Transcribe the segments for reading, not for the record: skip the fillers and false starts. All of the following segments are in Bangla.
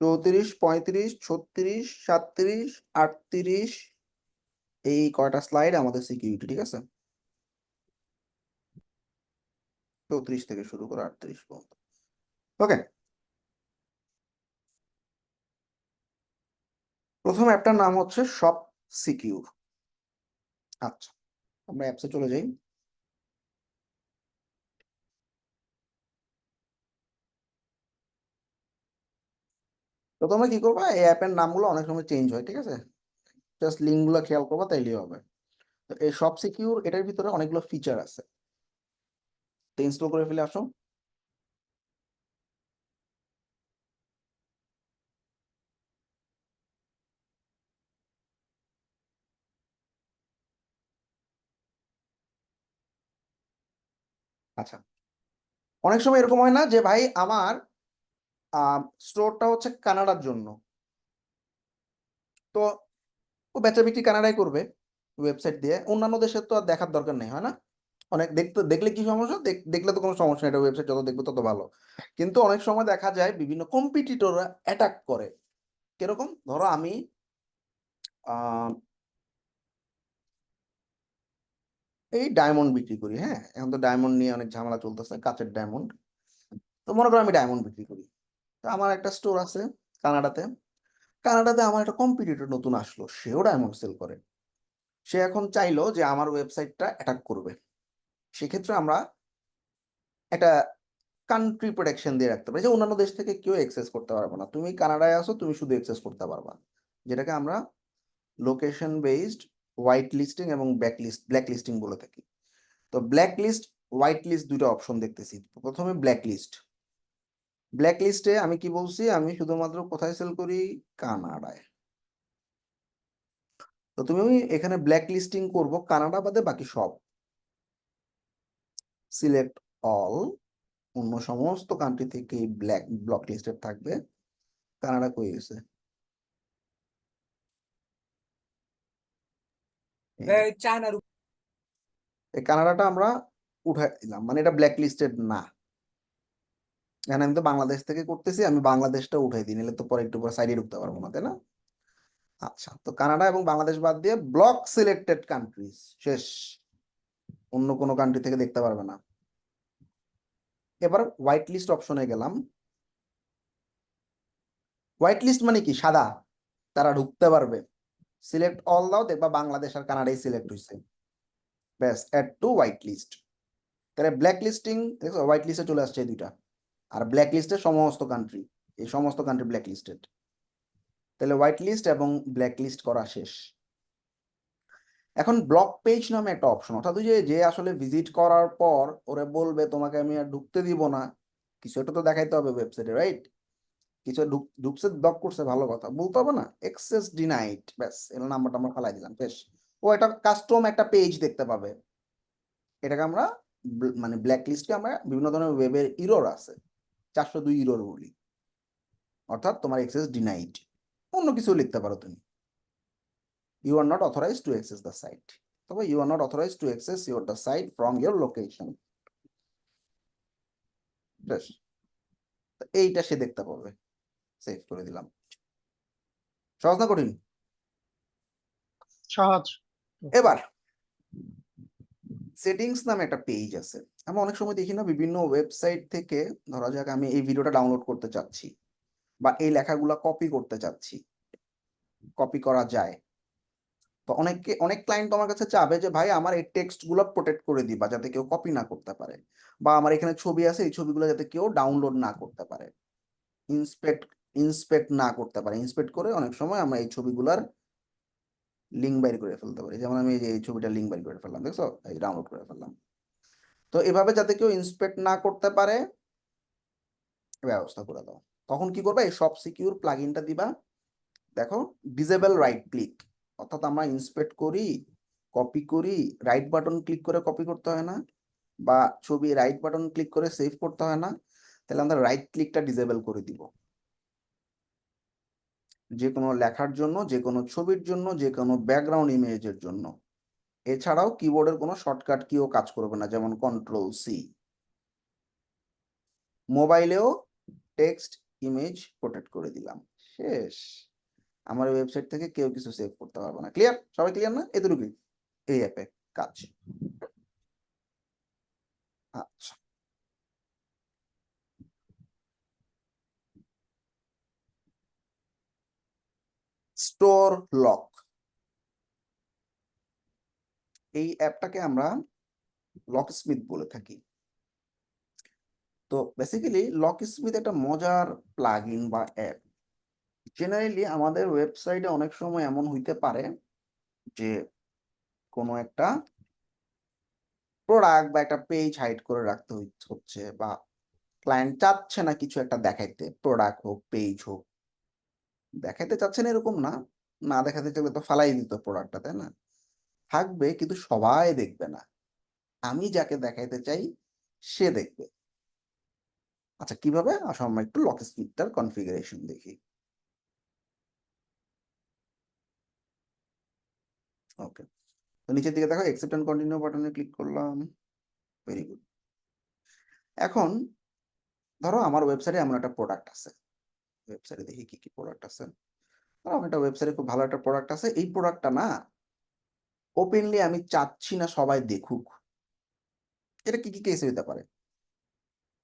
34, 35, 36, 37, 38, এই কয়টা স্লাইড আমাদের সিকিউরিটি, ঠিক আছে? 34 থেকে শুরু করে 38 পর্যন্ত। ওকে, প্রথম অ্যাপটার নাম হচ্ছে শপ সিকিউর। আচ্ছা, আমরা অ্যাপসে চলে যাই। তো তোমরা কি করবা, এই অ্যাপের নামগুলো অনেক সময় চেঞ্জ হয়, ঠিক আছে? জাস্ট লিঙ্কগুলো খেয়াল করবা, তাইলেই হবে। তো এই শপ সিকিউর, এটার ভিতরে অনেকগুলো ফিচার আছে। তো ইনস্টল করে ফেলে আসো। আচ্ছা, অনেক সময় এরকম হয় না যে ভাই আমার স্টোরটা হচ্ছে কানাডার জন্য, তো ও বেচা বিক্রি কানাডায় করবে ওয়েবসাইট দিয়ে, অন্যান্য দেশের তো আর দেখার দরকার নেই, হয় না? অনেক দেখলে কি সমস্যা, দেখলে তো কোনো সমস্যা নেই, এটা ওয়েবসাইট যত দেখবে তত ভালো। কিন্তু অনেক সময় দেখা যায় বিভিন্ন কম্পিটিটররা অ্যাটাক করে। কিরকম, ধরো আমি এই ডায়মন্ড বিক্রি করি, হ্যাঁ, এখন তো ডায়মন্ড নিয়ে অনেক ঝামেলা চলতেছে, কাচের ডায়মন্ড। তো মনে করো আমি ডায়মন্ড বিক্রি করি, তো আমার একটা স্টোর আছে কানাডাতে। কানাডাতে আমার একটা কম্পিটিটর নতুন আসলো, সেও ডায়মন্ড সেল করে। সে এখন চাইলো যে আমার ওয়েবসাইটটা অ্যাটাক করবে। সেক্ষেত্রে আমরা একটা কান্ট্রি প্রোটেকশন দিয়ে রাখতে পারি, যে অন্যান্য দেশ থেকে কেউ অ্যাক্সেস করতে পারবে না, তুমি কানাডায় আসো, তুমি শুধু অ্যাক্সেস করতে পারবা। যেটাকে আমরা লোকেশন বেসড হোয়াইট লিস্টিং এবং ব্ল্যাক লিস্টিং বলে থাকি। তো ব্ল্যাক লিস্ট, হোয়াইট লিস্ট দুটো অপশন দেখতেছি। প্রথমে ব্ল্যাক লিস্ট। ব্ল্যাক লিস্টে আমি কি বলছি, আমি শুধুমাত্র কোথায় সেল করি, কানাডায়। তো তুমি এখানে ব্ল্যাক লিস্টিং করবো কানাডা বাদে বাকি সব, সিলেক্ট অল, অন্য সমস্ত কান্ট্রি থেকে ব্লক লিস্টেড থাকবে। কানাডা কই গেছে, চায়নার এই কানাডাটা আমরা উঠাই দিলাম, মানে এটা ব্ল্যাক লিস্টেড না। এখানে আমি তো বাংলাদেশ থেকে করতেছি, আমি বাংলাদেশটা উঠাই দিই, নিলে তো পরে একটু পরে সাইডে ঢুকতে পারবো না, তাই না? আচ্ছা, তো কানাডা এবং বাংলাদেশ বাদ দিয়ে ব্লক সিলেক্টেড কান্ট্রিজ, শেষ। অন্য কোনো কান্ট্রি থেকে দেখতে পারবে না। এবার হোয়াইট লিস্ট অপশনে গেলাম। হোয়াইট লিস্ট মানে কি, সাদা, তারা ঢুকতে পারবে। সিলেক্ট অল দাও, দেখবা বাংলাদেশ আর কানাডাই সিলেক্ট হয়েছে, ব্যাস, অ্যাড টু হোয়াইট লিস্ট। তাহলে ব্ল্যাক লিস্টিং দেখো, হোয়াইট লিস্টে চলে আসছে এই দুইটা, আর ব্ল্যাক লিস্টে সমস্ত কান্ট্রি, এই সমস্ত কান্ট্রি ব্ল্যাক লিস্টেড। তাহলে হোয়াইট লিস্ট এবং ব্ল্যাক লিস্ট করা শেষ। এখন ব্লক পেজ নামে একটা অপশন, অর্থাৎ ওই যে আসলে ভিজিট করার পর ওরা বলবে তোমাকে আমি আর ঢুকতে দিব না, কিছু একটা তো দেখাইতে হবে ওয়েবসাইটে, রাইট? কিছু ঢুকছে, ব্লক করছে, ভালো কথা, বলতে হবে না, অ্যাক্সেস ডিনাইড, ব্যাস, এর নাম্বারটা আমরা ফালাই দিলাম, বেশ। ও এটা কাস্টম একটা পেজ দেখতে পাবে। এটাকে আমরা মানে ব্ল্যাক লিস্টে আমরা বিভিন্ন ধরনের ওয়েবের ইরর আছে, 402 ইরর বলি, অর্থাৎ তোমার অ্যাক্সেস ডিনাইড। অন্য কিছু লিখতে পারো তুমি, you are not authorize to access the site, তবে you are not authorize to access your the site from your location, বেশ। এইটা সে দেখতে পাবে, সেভ করে দিলাম। সহজ না কঠিন? সহজ। এবার সেটিংস নামে একটা পেজ আছে। আমরা অনেক সময় দেখি না, বিভিন্ন ওয়েবসাইট থেকে, ধরা যাক আমি এই ভিডিওটা ডাউনলোড করতে চাচ্ছি, বা এই লেখাগুলা কপি করতে চাচ্ছি, কপি করা যায়। তো অনেক ক্লায়েন্ট আমার কাছে চাবে যে ভাই আমার এই টেক্সট গুলো প্রোটেক্ট করে দিবা, যাতে কেউ কপি না করতে পারে, বা আমার এখানে ছবি আছে, এই ছবিগুলো যাতে কেউ ডাউনলোড না করতে পারে, ইন্সপেক্ট ইন্সপেক্ট না করতে পারে। ইন্সপেক্ট করে অনেক সময় আমরা এই ছবিগুলার লিঙ্ক বাইর করে ফেলতে পারি, যেমন আমি এই ছবিটা লিঙ্ক বাইর করে ফেললাম, দেখছো, এই ডাউনলোড করে ফেললাম। তো এভাবে যাতে কেউ ইন্সপেক্ট না করতে পারে ব্যবস্থা করে দাও। তখন কি করবে, এই সব সিকিউর প্লাগইনটা দিবা। দেখো, ডিসেবল রাইট ক্লিক, অর্থাৎ আমরা ইন্সপেক্ট করি, কপি করি, রাইট বাটন ক্লিক করে কপি করতে হয় না, বা ছবি রাইট বাটন ক্লিক করে সেভ করতে হয় না। তাহলে আমরা রাইট ক্লিকটা ডিসেবল করে দিব, যে কোনো লেখার জন্য, যে কোনো ছবির জন্য, যে কোনো ব্যাকগ্রাউন্ড ইমেজের জন্য। এছাড়াও কিবোর্ডের কোনো শর্টকাট কিও কাজ করবে না, যেমন কন্ট্রোল সি। মোবাইলেও টেক্সট ইমেজ প্রোটেক্ট করে দিলাম। শেষ। আমার ওয়েবসাইট থেকে কেউ কিছু সেভ করতে পারবে না। ক্লিয়ার? সবাই ক্লিয়ার না? এতটুকুই এই অ্যাপে কাজ। আচ্ছা। স্টোর লক, এই অ্যাপটাকে আমরা লকস্মিথ বলে থাকি। তো বেসিক্যালি লকস্মিথ একটা মজার প্লাগইন বা অ্যাপ। জেনারেলি আমাদের ওয়েবসাইটে অনেক সময় এমন হইতে পারে যে কোনো একটা প্রোডাক্ট বা একটা পেজ হাইড করে রাখতে হচ্ছে, বা ক্লায়েন্ট চাচ্ছে না কিছু একটা দেখাইতে, প্রোডাক্ট হোক পেজ হোক, দেখাইতে চাচ্ছে না এরকম না, না দেখাতে চাইলে তো ফালাই দিত প্রোডাক্টটা, তাই না? থাকবে কিন্তু সবাই দেখবে না, আমি যাকে দেখাইতে চাই সে দেখবে। আচ্ছা কিভাবে? আসলে আমরা একটু লকস্মিথটার কনফিগারেশন দেখি। ওকে, তো নিচের দিকে দেখো অ্যাকসেপ্ট এন্ড কন্টিনিউ বাটনে ক্লিক করলাম। Very good. এখন ধরো আমার ওয়েবসাইটে এমন একটা প্রোডাক্ট আছে, ওয়েবসাইটে দেখি কি কি প্রোডাক্ট আছে। ধরো আমার একটা ওয়েবসাইটে খুব ভালো একটা প্রোডাক্ট আছে, এই প্রোডাক্টটা না ওপেনলি আমি চাচ্ছি না সবাই দেখুক। এটা কি কি কেস হইতে পারে?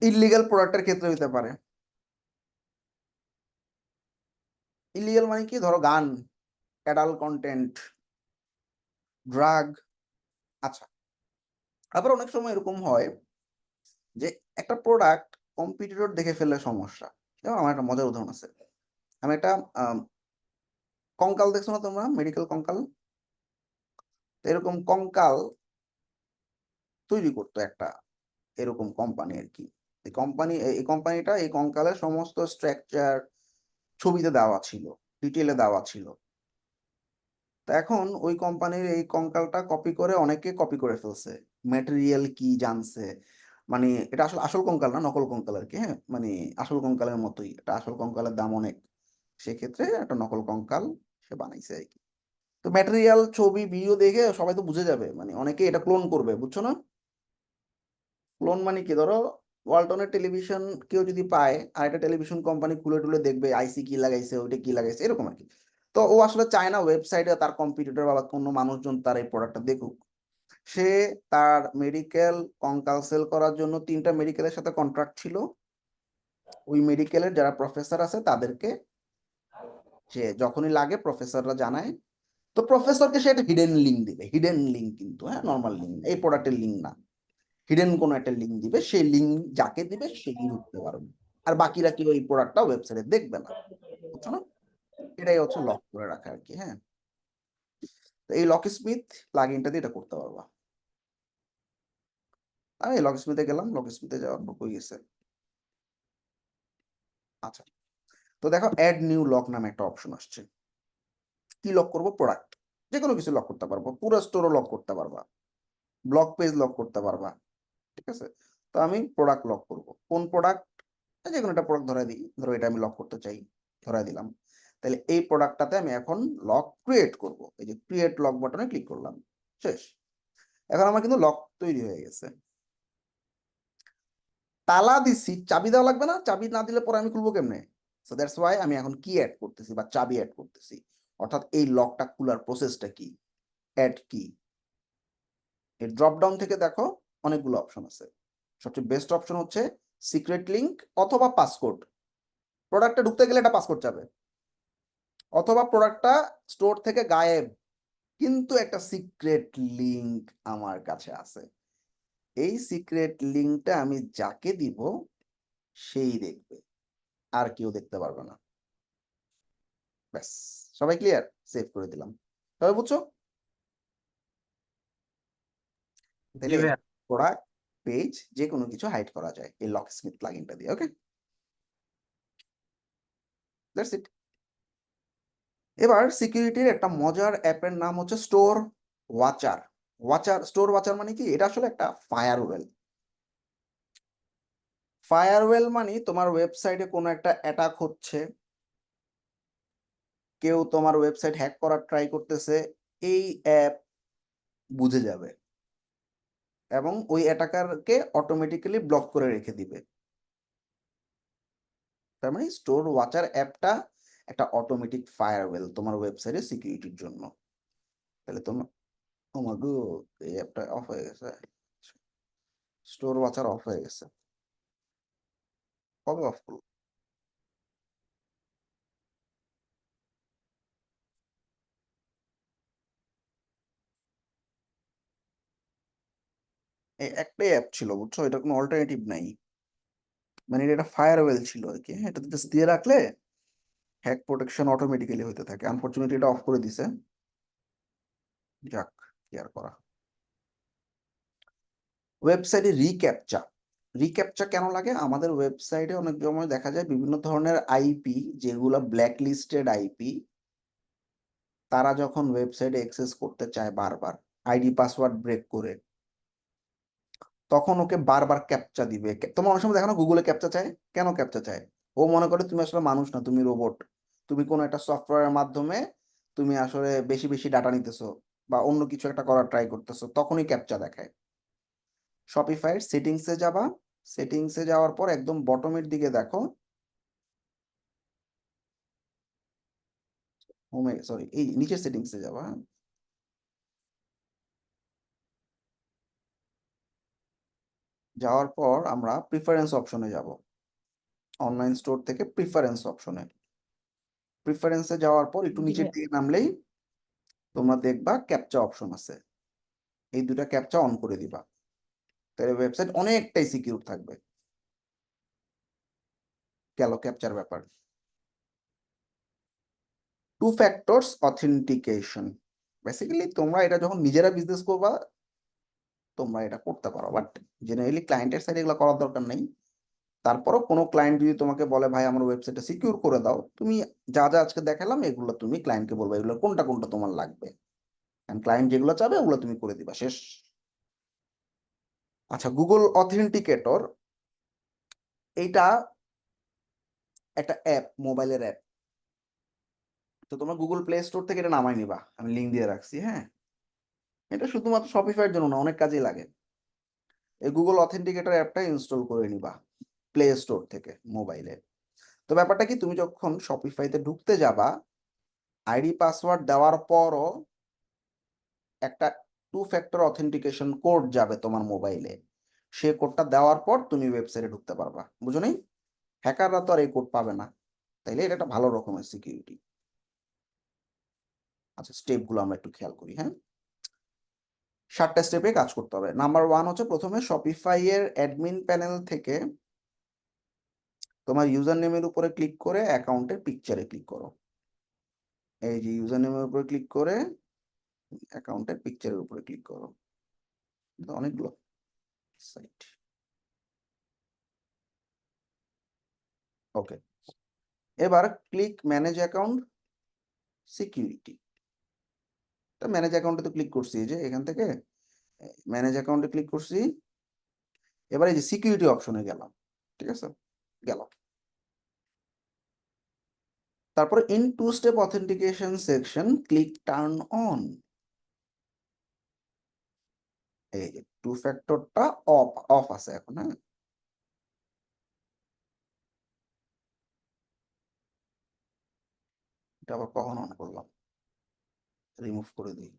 ইললিগাল প্রোডাক্টের ক্ষেত্রে হইতে পারে। ইললিগাল মানে কি? ধরো গান, অ্যাডাল্ট কন্টেন্ট, ড্রাগ। আচ্ছা, আবার অনেক সময় এরকম হয় যে একটা প্রোডাক্ট কম্পিটিটর দেখে ফেললে সমস্যা। যেমন আমার একটা মজার উদাহরণ আছে। আমি একটা কঙ্কাল দেখছো না তোমরা, মেডিকেল কঙ্কাল? এরকম কঙ্কাল তৈরি করতো একটা এরকম কোম্পানি আর কি। এই কোম্পানিটা এই কঙ্কালের সমস্ত স্ট্রাকচার ছবিতে দেওয়া ছিল, ডিটেলে দেওয়া ছিল। তো এখন ওই কোম্পানির এই কঙ্কালটা কপি করে অনেকে কপি করে ফেলছে, ম্যাটেরিয়াল কি জানছে, মানে এটা আসলে আসল কঙ্কাল না, নকল কঙ্কাল আর কি। হ্যাঁ, মানে আসল কঙ্কালের মতোই, এটা আসল কঙ্কালের দাম অনেক, সেক্ষেত্রে একটা নকল কঙ্কাল সে বানাইছে আর কি। তো ম্যাটেরিয়াল ছবি ভিডিও দেখে সবাই তো বুঝে যাবে, মানে অনেকে এটা ক্লোন করবে, বুঝছো না? ক্লোন মানে কি? ধরো ওয়ালটনের টেলিভিশন কেউ যদি পায়, আর একটা টেলিভিশন কোম্পানি খুলে টুলে দেখবে আইসি কি লাগাইছে, ওইটা কি লাগাইছে, এরকম আর কি। তো ও আসলে চায় না ওয়েবসাইটে তার কম্পিটিটর বা কোনো মানুষজন তার এই প্রোডাক্টটা দেখুক। সে তার মেডিকেল কঙ্কাল সেল করার জন্য 3টা মেডিকেলের সাথে কন্ট্রাক্ট ছিল। ওই মেডিকেলের যারা প্রফেসর আছে তাদেরকে সে যখনই লাগে প্রফেসররা জানায়, তো প্রফেসরকে সে একটা হিডেন লিঙ্ক দিবে। হিডেন লিঙ্ক কিন্তু, হ্যাঁ, নর্মাল লিঙ্ক, এই প্রোডাক্টের লিঙ্ক না, হিডেন কোনো একটা লিঙ্ক দিবে। সেই লিঙ্ক যাকে দিবে সেই ঢুকতে পারবে, আর বাকিরা কেউ এই প্রোডাক্টটা ওয়েবসাইটে দেখবে না, বুঝছো না? এটাই হচ্ছে লক করে রাখা আর কি। হ্যাঁ, তো এই লকস্মিথ প্লাগইনটা দিয়ে এটা করতে পারবা। আমি লকস্মিথে গেলাম, লকস্মিথে যাওয়ার পর কই গেছে। আচ্ছা, তো দেখো অ্যাড নিউ লক নামে একটা অপশন আসছে। কি লক করবো? প্রোডাক্ট, যে কোনো কিছু লক করতে পারবো, পুরো স্টোরও লক করতে পারবা, ব্লগ পেজ লক করতে পারবা, ঠিক আছে? তো আমি প্রোডাক্ট লক করব। কোন প্রোডাক্ট? যে কোনো একটা প্রোডাক্ট ধরাই দিই, ধরো এটা আমি লক করতে চাই, ধরাই দিলাম। তাহলে এই প্রোডাক্টটাতে আমি এখন লক ক্রিয়েট করব। এই যে ক্রিয়েট লক বাটনে ক্লিক করলাম, শেষ। এখন আমার কিন্তু লক তৈরি হয়ে গেছে। তালা দিচ্ছি, চাবি দেওয়া লাগবে না? চাবি না দিলে পরে আমি খুলবো কেমনে? সো দ্যাটস ওয়াই আমি এখন কি অ্যাড করতেছি বা চাবি অ্যাড করতেছি। অর্থাৎ এই লকটা খোলার প্রসেসটা কি? অ্যাড কি। এই ড্রপ ডাউন থেকে দেখো অনেকগুলো অপশন আছে। সবচেয়ে বেস্ট অপশন হচ্ছে সিক্রেট লিংক অথবা পাসকোড। প্রোডাক্টে ঢুকতে গেলে এটা পাসকোড চাবে, অথবা প্রোডাক্টটা স্টোর থেকে গায়েব, কিন্তু একটা সিক্রেট লিংক আমার কাছে আছে। এই সিক্রেট লিংকটা আমি যাকে দিব সেই দেখবে, আর কেউ দেখতে পারবে না। ব্যাস, সবাই ক্লিয়ার? সেভ করে দিলাম। সবাই বুঝছো? জি তাহলে ভাইয়া। প্রোডাক্ট পেজ যে কোনো কিছু হাইড করা যায় এই লকস্মিথ প্লাগইনটা দিয়ে। ওকে, দ্যাটস ইট। এবার সিকিউরিটির একটা মজার অ্যাপের নাম হচ্ছে স্টোর ওয়াচার। স্টোর ওয়াচার মানে কি? এটা আসলে একটা ফায়ারওয়েল। ফায়ারওয়েল মানে তোমার ওয়েবসাইটে কোনো একটা অ্যাটাক হচ্ছে, কেউ তোমার ওয়েবসাইট হ্যাক করার ট্রাই করতেছে, এই অ্যাপ বুঝে যাবে এবং ওই অ্যাটাকারকে অটোমেটিক্যালি ব্লক করে রেখে দিবে। তার মানে স্টোর ওয়াচার অ্যাপটা একটা অটোমেটিক ফায়ারওয়েল তোমার ওয়েবসাইটের সিকিউরিটির জন্য। তাহলে তোমার, ও মা গো, এই অ্যাপটা অফ হয়ে গেছে, স্টোর ওয়াচার অফ হয়ে গেছে, কবে অফ করবো? এই একটাই অ্যাপ ছিল বুঝছো, এটা কোনো অল্টারনেটিভ নাই, মানে এটা ফায়ারওয়েল ছিল আর কি। হ্যাঁ, এটা জাস্ট দিয়ে রাখলে হ্যাক প্রোটেকশন অটোমেটিক্যালি হতে থাকে। আনফরচুনেটলি এটা অফ করে দিছে, যাক, কি আর করা। ওয়েবসাইটে রিক্যাপচা, রিক্যাপচা কেন লাগে? আমাদের ওয়েবসাইটে অনেক সময় দেখা যায় বিভিন্ন ধরনের আইপি, যেগুলো ব্ল্যাক লিস্টেড আইপি, তারা যখন ওয়েবসাইটে অ্যাক্সেস করতে চায় বারবার আইডি পাসওয়ার্ড ব্রেক করে, তখন ওকে বারবার ক্যাপচা দিবে। তোমার অনেক সময় দেখো না গুগলে ক্যাপচা চায়, কেন ক্যাপচা চায়? ও মনে করে তুমি আসলে মানুষ না, তুমি রোবট, তুমি কোনো একটা সফটওয়্যারের মাধ্যমে তুমি আসলে বেশি বেশি ডাটা নিতেছো বা অন্য কিছু একটা করার ট্রাই করতেছো, তখনই ক্যাপচা দেখায়। শপিফাইয়ের সেটিংসে যাবা, সেটিংসে যাওয়ার পর একদম বটমের দিকে দেখো, হোমে, সরি, এই নিচের সেটিংসে যাবা, হ্যাঁ। যাওয়ার পর আমরা প্রিফারেন্স অপশনে যাব, অনলাইন স্টোর থেকে প্রিফারেন্স অপশনে, প্রিফারেন্সে যাওয়ার পর একটু নিচের দিকে নামলেই তোমরা দেখবা ক্যাপচা অপশন আছে, এই দুটা ক্যাপচা অন করে দিবা, তাহলে ওয়েবসাইট অনেকটাই সিকিউর থাকবে। গেল ক্যাপচার ব্যাপার। টু ফ্যাক্টরস অথেন্টিকেশন, বেসিক্যালি তোমরা এটা যখন নিজেরা বিজনেস করবা তোমরা এটা করতে পারো, বাট জেনারেলি ক্লায়েন্টের সাইডে এগুলো করার দরকার নেই। তারপরও কোনো ক্লায়েন্ট যদি তোমাকে বলে ভাই আমার ওয়েবসাইটটা সিকিউর করে দাও, তুমি যা যা আজকে দেখালাম এগুলো তুমি ক্লায়েন্টকে বলবে এগুলো কোনটা কোনটা তোমার লাগবে, কারণ ক্লায়েন্ট যেগুলো চাবে ওগুলো তুমি করে দিবা, শেষ। আচ্ছা, গুগল অথেন্টিকেটর, এইটা একটা অ্যাপ, মোবাইলের অ্যাপ। তো তোমরা গুগল প্লে স্টোর থেকে এটা নামাই নিবা, আমি লিঙ্ক দিয়ে রাখছি, হ্যাঁ। এটা শুধুমাত্র শপিফাইয়ের জন্য না, অনেক কাজেই লাগে। এই গুগল অথেন্টিকেটর অ্যাপটা ইনস্টল করে নিবা প্লে স্টোর থেকে মোবাইলে। তো ব্যাপারটা কি, তুমি যখন শপিফাইতে ঢুকতে যাবা, আইডি পাসওয়ার্ড দেওয়ার পরও একটা টু ফ্যাক্টর অথেন্টিকেশন কোড যাবে তোমার মোবাইলে, সে কোডটা দেওয়ার পর তুমি ওয়েবসাইটে ঢুকতে পারবা, বুঝো নাই? হ্যাকাররা তো আর এই কোড পাবে না, তাইলে এটা একটা ভালো রকমের সিকিউরিটি। আচ্ছা, স্টেপগুলো আমরা একটু খেয়াল করি, হ্যাঁ। 7টা স্টেপে কাজ করতে হবে। নাম্বার 1 হচ্ছে প্রথমে শপিফাই এর অ্যাডমিন প্যানেল থেকে তোমার ইউজার নেমের উপরে ক্লিক করে অ্যাকাউন্টের পিকচারে ক্লিক করো। এই যে ইউজার নেমের উপরে ক্লিক করে অ্যাকাউন্টের পিকচারের উপরে ক্লিক করো, অনেকগুলো সাইট। ওকে, এবার ক্লিক ম্যানেজ অ্যাকাউন্ট সিকিউরিটি। তো ম্যানেজ অ্যাকাউন্টে তো ক্লিক করছি, এই যে এখান থেকে ম্যানেজ অ্যাকাউন্টে ক্লিক করছি। এবার এই যে সিকিউরিটি অপশনে গেলাম, ঠিক আছে, গেল। তারপরে in two step authentication section click turn on, এই যে টু ফ্যাক্টরটা অফ অফ আছে এখন, হ্যাঁ। এটা আবার কখন অন করলাম, রিমুভ করে দিই।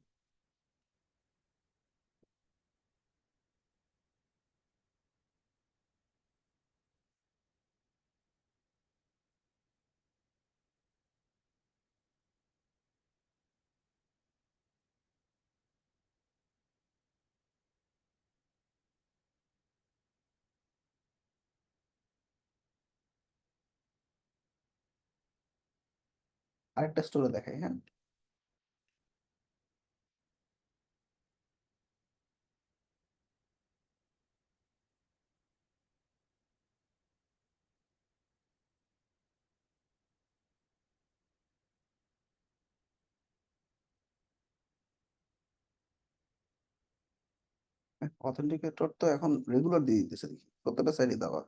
আরেকটা স্টোরে দেখাই, হ্যাঁ। অথেন্টিকেটর তো এখন রেগুলার দিয়ে দিতেছে, দেখি কতটা সাইডে দেওয়া।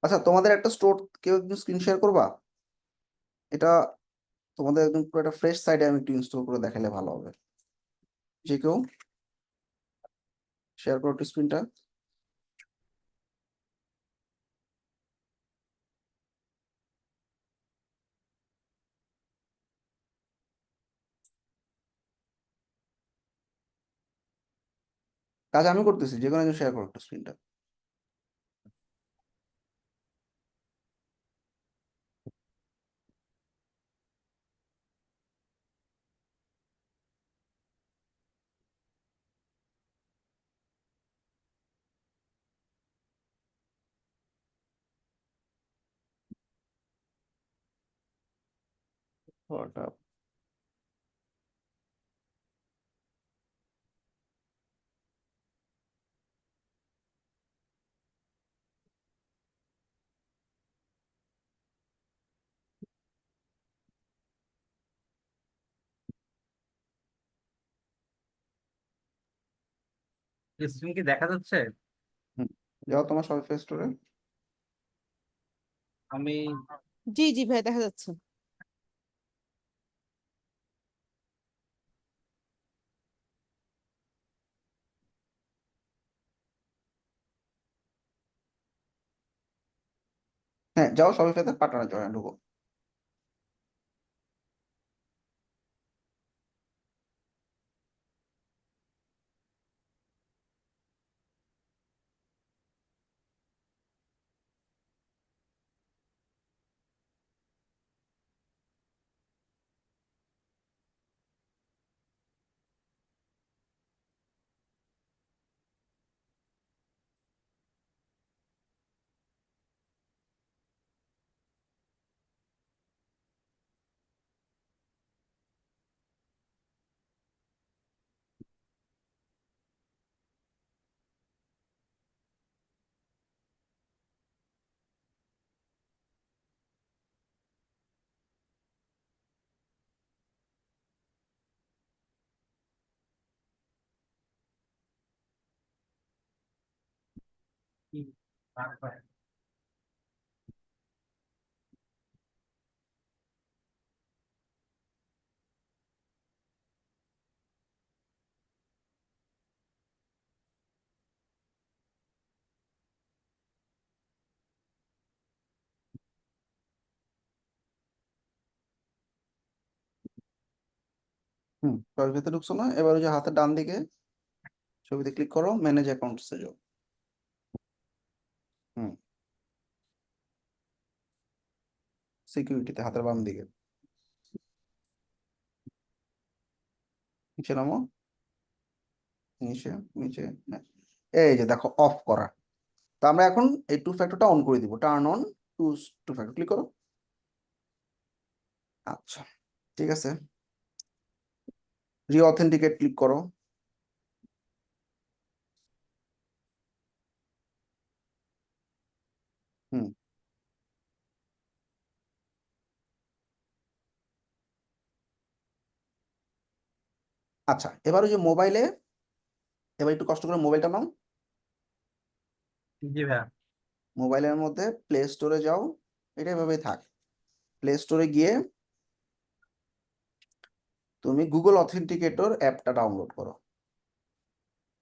আচ্ছা, তোমাদের একটা স্টোর কেউ একটু স্ক্রিন শেয়ার করবা? এটা তোমাদের একদম পুরো একটা ফ্রেশ সাইডে আমি একটু ইনস্টল করে দেখালে ভালো হবে। যে কেউ শেয়ার করো একটু স্ক্রিনটা। কাজ আমি করতেছি, যে কোনো একজন শেয়ার করো একটু স্ক্রিনটা। হোয়াটসঅ্যাপ। স্ক্রিন কি দেখা যাচ্ছে? হুম, যাও তোমার শপিফাই স্টোরে। আমি জি জি ভাই, দেখা যাচ্ছে। হ্যাঁ, যাও শপিফাইতে পাঠানো জয়েন ঢুকো। শপিফাইতে ঢুকছো না? এবার ওই যে হাতের ডান দিকে ছবিতে ক্লিক করো, ম্যানেজ অ্যাকাউন্টসে যাও। হুম, সিকিউরিটিতে হাতের বাম দিকে নিচে নামো, নিচে নিচে। হ্যাঁ, এই যে দেখো অফ করা। তো আমরা এখন এই টু ফ্যাক্টরটা অন করে দিব। Turn on two two factor click করো। আচ্ছা, ঠিক আছে। রি অথেন্টিকেট ক্লিক করো। হুম, আচ্ছা, এবার ওই যে মোবাইলে, এবার একটু কষ্ট করে মোবাইলটা নাও। জি ভাইয়া। মোবাইলের মধ্যে প্লে স্টোরে যাও। এটা এভাবেই থাক। প্লে স্টোরে গিয়ে তুমি গুগল অথেন্টিকেটর অ্যাপটা ডাউনলোড করো।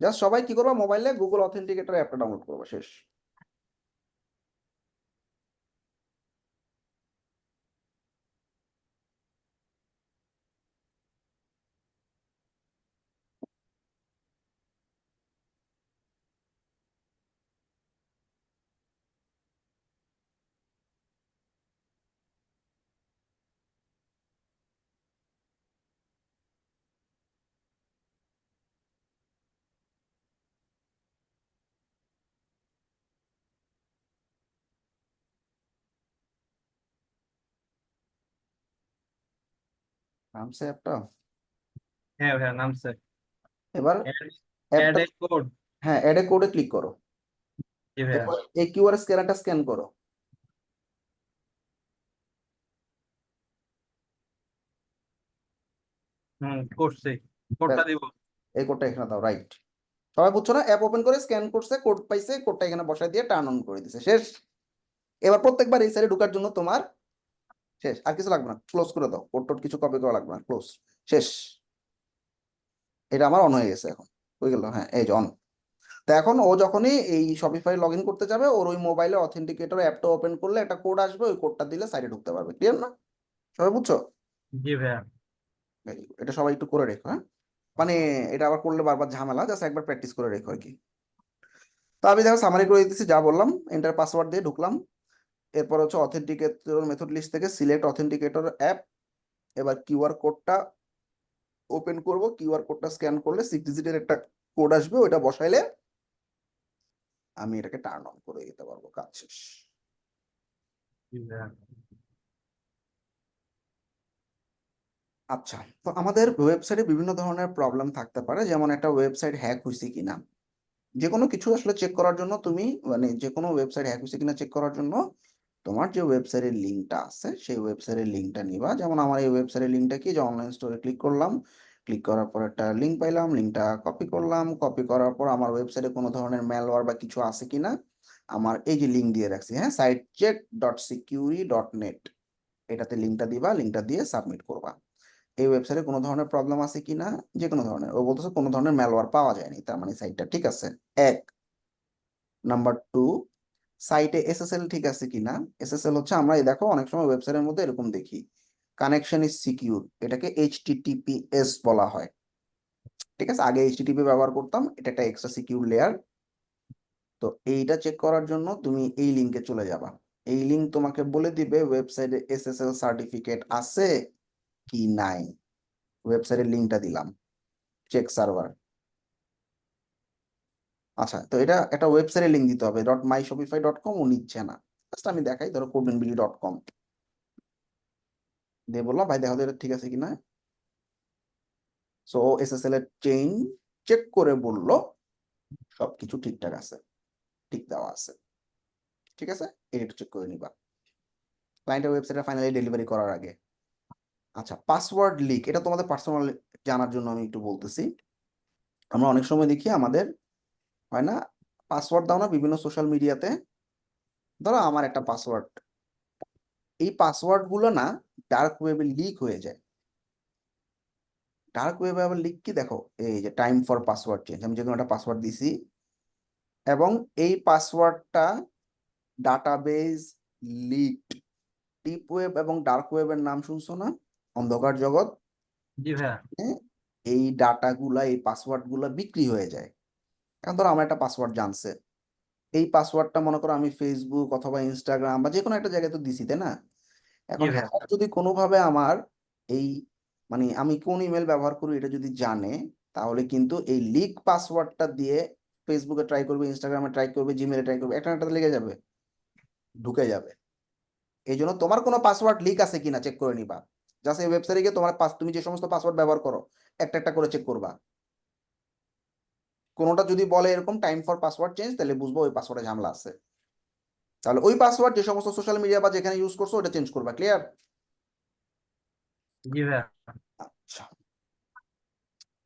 জাস্ট সবাই কি করবা, মোবাইলে গুগল অথেন্টিকেটর অ্যাপটা ডাউনলোড করবা, শেষ। নামছে অ্যাপটা। হ্যাঁ ভাইয়া, নামছে। এবার অ্যাড অ্যাপটা, এ কোড। হ্যাঁ, অ্যাড এ কোডে ক্লিক করো। জি ভাইয়া। এরপর এই কিউআর স্ক্যানারটা স্ক্যান করো। করছি। ব্যাস, কোডটা দিব। এই কোডটা এখানে দাও, রাইট। সবাই বুঝছো না? অ্যাপ ওপেন করে স্ক্যান করছে, কোড পাইছে, কোডটা এখানে বসায় দিয়ে টার্ন অন করে দিছে, শেষ। এবার প্রত্যেকবার এই সাইডে ঢোকার জন্য তোমার শেষ, আর কিছু লাগবে না, ক্লোজ করে দাও, কোড টোড কিছু কপি করা লাগবে না, ক্লোজ, শেষ। এটা আমার অন হয়ে গেছে এখন, হয়ে গেল, হ্যাঁ এই যে অন। তো এখন ও যখনই এই শপিফাই লগ ইন করতে যাবে, ওর ওই মোবাইলে অথেন্টিকেটর অ্যাপটা ওপেন করলে একটা কোড আসবে, ওই কোডটা দিলে সাইডে ঢুকতে পারবে। ক্লিয়ার না? সবাই বুঝছো? জি ভাইয়া। Very good. এটা সবাই একটু করে রেখো, হ্যাঁ, মানে এটা আবার করলে বারবার ঝামেলা, জাস্ট একবার প্র্যাকটিস করে রেখো আর কি। তো আমি দেখো সামারি করে দিতেছি, যা বললাম, এন্টার পাসওয়ার্ড দিয়ে ঢুকলাম। এরপর হচ্ছে অথেন্টিকেটর মেথড লিস্ট থেকে সিলেক্ট অথেন্টিকেটর অ্যাপ। এবার কিউআর কোডটা ওপেন করব, কিউআর কোডটা স্ক্যান করলে 6 ডিজিটের একটা কোড আসবে, ওইটা বসাইলে আমি এটাকে টার্ন অন করে দিতে পারবো, কাজ শেষ। জি ভাইয়া। আচ্ছা, তো আমাদের ওয়েবসাইটে বিভিন্ন ধরনের প্রবলেম থাকতে পারে, যেমন একটা ওয়েবসাইট হ্যাক হয়েছে কিনা, যে কোনো কিছু আসলে চেক করার জন্য তুমি, মানে যে কোনো ওয়েবসাইট হ্যাক হয়েছে কিনা চেক করার জন্য তোমার যে ওয়েবসাইটের লিঙ্কটা আছে সেই ওয়েবসাইটের লিঙ্কটা নিবা। যেমন আমার এই ওয়েবসাইটের লিঙ্কটা কি, যে অনলাইন স্টোরে ক্লিক করলাম, ক্লিক করার পর একটা লিঙ্ক পাইলাম, লিঙ্কটা কপি করলাম, কপি করার পর আমার ওয়েবসাইটে কোনো ধরনের ম্যালওয়্যার বা কিছু আছে কিনা আমার এই যে লিঙ্ক দিয়ে রাখছি, হ্যাঁ, sitecheck.securi.net, এটাতে লিঙ্কটা দিবা, লিঙ্কটা দিয়ে সাবমিট করবা। এই ওয়েবসাইটে কোনো ধরনের প্রবলেম আছে কিনা, যে কোনো ধরনের, ও বলতেছে কোনো ধরনের ম্যালওয়্যার পাওয়া যায়নি, তার মানে সাইটটা ঠিক আছে, এক। নাম্বার টু, সাইটে এসএসএল ঠিক আছে কিনা। এসএসএল হচ্ছে, আমরা এই দেখো অনেক সময় ওয়েবসাইটের মধ্যে এরকম দেখি, কানেকশন ইজ সিকিউর, এটাকে এইচটিটিপিএস বলা হয়। ঠিক আছে, আগে এইচটিটিপি ব্যবহার করতাম, এটা একটা এক্সট্রা সিকিউর লেয়ার। তো এইটা চেক করার জন্য তুমি এই লিঙ্কে চলে যাবা। এই লিঙ্ক তোমাকে বলে দিবে ওয়েবসাইটে এসএসএল সার্টিফিকেট আছে কি নাই। ওয়েবসাইটের লিঙ্কটা দিলাম, চেক সার্ভার। আচ্ছা, তো এটা একটা ওয়েবসাইটে লিঙ্ক দিতে হবে, .myshopify.com ও নিচ্ছে না। জাস্ট আমি দেখাই, ধরো codeandbilly.com দিয়ে বললাম ভাই দেখো তো এটা ঠিক আছে কিনা। সো এসএসএল এর চেইন চেক করে বলল সবকিছু ঠিকঠাক আছে, ঠিক দেওয়া আছে, ঠিক আছে, এটা চেক করে নিবা ক্লায়েন্টের ওয়েবসাইটে ফাইনালি ডেলিভারি করার আগে। আচ্ছা, পাসওয়ার্ড লিক, এটা তোমাদের পার্সোনাল জানার জন্য আমি একটু বলতেছি। আমরা অনেক সময় দেখি আমাদের হয় না, পাসওয়ার্ড দাও না বিভিন্ন সোশ্যাল মিডিয়াতে, ধরো আমার একটা পাসওয়ার্ড, এই পাসওয়ার্ড গুলো না ডার্ক ওয়েবে লিক হয়ে যায়। ডার্ক ওয়েবে আবার লিক কি, দেখো এই যে টাইম ফর পাসওয়ার্ড চেঞ্জ, আমি যে কোনো একটা পাসওয়ার্ড দিছি এবং এই পাসওয়ার্ডটা ডাটাবেজ লিকড। ডিপ ওয়েব এবং ডার্ক ওয়েবের নাম শুনছো না, অন্ধকার জগৎ। জি ভাইয়া। এই ডাটাগুলা, এই পাসওয়ার্ড গুলা বিক্রি হয়ে যায়। এখন ধরো আমার একটা পাসওয়ার্ড জানছে, এই পাসওয়ার্ডটা মনে করো আমি ফেসবুক অথবা ইনস্টাগ্রাম বা যে কোনো একটা জায়গায় তো দিছি, তাই না? জি এখন ভাইয়া। হ্যাকার যদি কোনোভাবে আমার এই, মানে আমি কোন ইমেল ব্যবহার করি এটা যদি জানে, তাহলে কিন্তু এই লিক পাসওয়ার্ডটা দিয়ে ফেসবুকে ট্রাই করবে, ইনস্টাগ্রামে ট্রাই করবে, জিমেলে ট্রাই করবে, একটা না একটা লেগে যাবে, ঢুকে যাবে। এই জন্য তোমার কোনো পাসওয়ার্ড লিক আছে কিনা চেক করে নিবা। জাস্ট এই ওয়েবসাইটে গিয়ে তোমার তুমি যে সমস্ত পাসওয়ার্ড ব্যবহার করো একটা একটা করে চেক করবা। কোনোটা যদি বলে এরকম টাইম ফর পাসওয়ার্ড চেঞ্জ, তাহলে বুঝবো ওই পাসওয়ার্ডে ঝামেলা আছে। তাহলে ওই পাসওয়ার্ড যে সমস্ত সোশ্যাল মিডিয়া বা যেখানে ইউজ করছো ওটা চেঞ্জ করবা। ক্লিয়ার? জি ভাইয়া। আচ্ছা,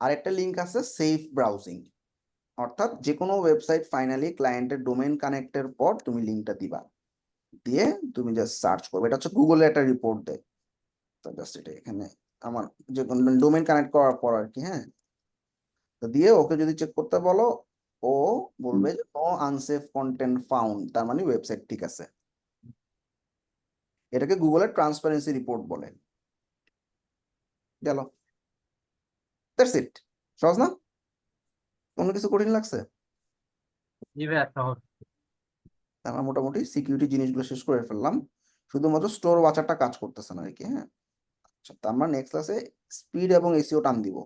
আরেকটা লিঙ্ক আছে সেফ ব্রাউজিং, অর্থাৎ যে কোনো ওয়েবসাইট ফাইনালি ক্লায়েন্টের ডোমেইন কানেক্টের পর তুমি লিঙ্কটা দিবা, দিয়ে তুমি জাস্ট সার্চ করবে। এটা হচ্ছে গুগলে একটা রিপোর্ট দেয়, তো জাস্ট এটা এখানে আমার যে ডোমেইন কানেক্ট করার পর আর কি, হ্যাঁ, তো দিয়ে ওকে যদি চেক করতে বলো, ও বলবে যে নো আনসেফ কন্টেন্ট ফাউন্ড, তার মানে ওয়েবসাইট ঠিক আছে। এটাকে গুগলের ট্রান্সপারেন্সি রিপোর্ট বলে। গেল, দ্যাটস ইট। সহজ না? কোনো কিছু কঠিন লাগছে? জি ভাইয়া, সহজ। আমরা মোটামুটি সিকিউরিটি জিনিসগুলো শেষ করে ফেললাম, শুধুমাত্র স্টোর ওয়াচারটা কাজ করতেছে না আর কি, হ্যাঁ। আচ্ছা, তো আমরা নেক্সট ক্লাসে স্পিড এবং এসইও টান দিব।